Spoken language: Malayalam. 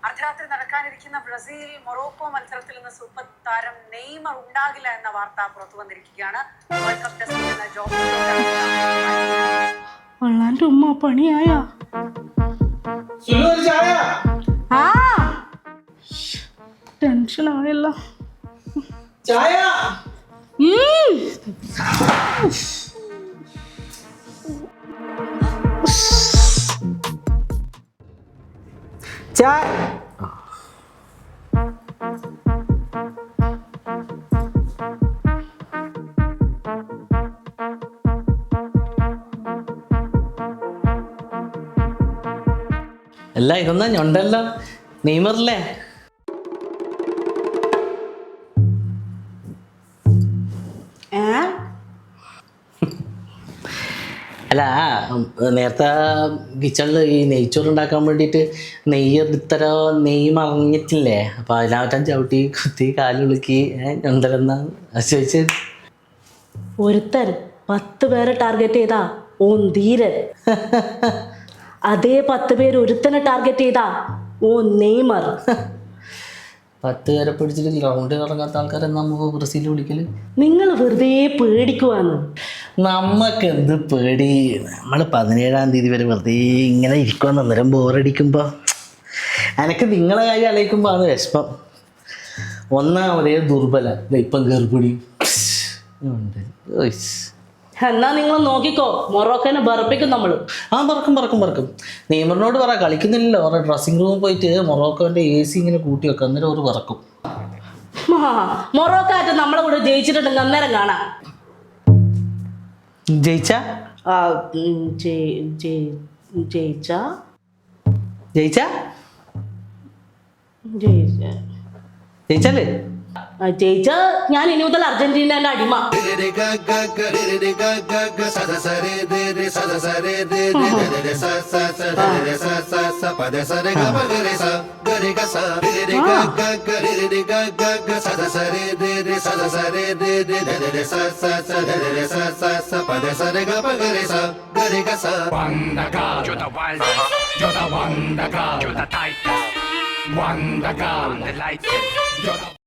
അർദ്ധരാത്രി നടക്കാനിരിക്കുന്ന ബ്രസീൽ മൊറോക്കോ മത്സരത്തിൽ നിന്ന് സൂപ്പർ താരം നെയ്മർ ഉണ്ടാകില്ല എന്ന വാർത്ത പുറത്തു വന്നിരിക്കുകയാണ്. വേൾഡ് കപ്പ് ടെസ്റ്റ് ചെയ്യുന്ന വള്ളാൻ്റെ ഉമ്മ പണിയായ ടെൻഷനായല്ല. അല്ല ഇതൊന്നാ ഞൊണ്ടല്ലോ നെയ്മറല്ലേ? അല്ല നേരത്തെ കിച്ചണിൽ ഈ നെയ്ച്ചോറ് ഉണ്ടാക്കാൻ വേണ്ടിയിട്ട് നെയ്യ് മറിഞ്ഞിട്ടില്ലേ? അപ്പം അതിനകറ്റാൻ ചവിട്ടി കുത്തി കാലുളുക്കി ഞൊണ്ടലെന്നാ ചോദിച്ചത്. ഒരുത്തൻ 10 പേരെ ടാർഗറ്റ് ചെയ്താ ഓൻ ധീരൻ. അതേ 10 പേര് ഒരുത്തനെ ടാർഗറ്റ് ചെയ്താ ഓ നെയ്മർ. 10 പേരെ പിടിച്ചിട്ട് ഗ്രൗണ്ടിൽ ഇറങ്ങാത്ത ആൾക്കാരെ നമുക്ക് ബ്രസീൽ വിളിക്കല്. നിങ്ങൾ വെറുതെ പേടിക്കുവാന്ന്. നമ്മക്ക് എന്ത് പേടി? നമ്മൾ 17-ാം തീയതി വരെ വെറുതെ ഇങ്ങനെ ഇരിക്കുവാന്ന്. അന്നേരം ബോറടിക്കുമ്പോൾ എനിക്ക് നിങ്ങളെ കാര്യം ആലോചിക്കുമ്പോൾ ആണ് വിഷമം. ഒന്നാമതേ ദുർബല, ഇപ്പം ഗർഭിണി ഉണ്ട്. എന്നാ നിങ്ങൾ നോക്കിക്കോ, മൊറോക്കനെ ബറപ്പിക്കും നമ്മൾ. പറക്കും. നെയ്മറിനോട് പറ, കളിക്കുന്നില്ലല്ലോ. അവരുടെ ഡ്രസ്സിംഗ് റൂമിൽ പോയിട്ട് മൊറോക്കോന്റെ AC ഇങ്ങനെ കൂട്ടി വെക്കാം, അന്നേരം അവർ പറക്കും. മൊറോക്ക ആയിട്ട് നമ്മളെ കൂടെ ജയിച്ചിട്ടുണ്ടെങ്കിൽ അന്നേരം കാണാം. ജയിച്ചാലേ ജയിച്ച ഞാൻ ഇനി മുതൽ അർജന്റീനയുടെ അടിമ. Wonder girl, the light.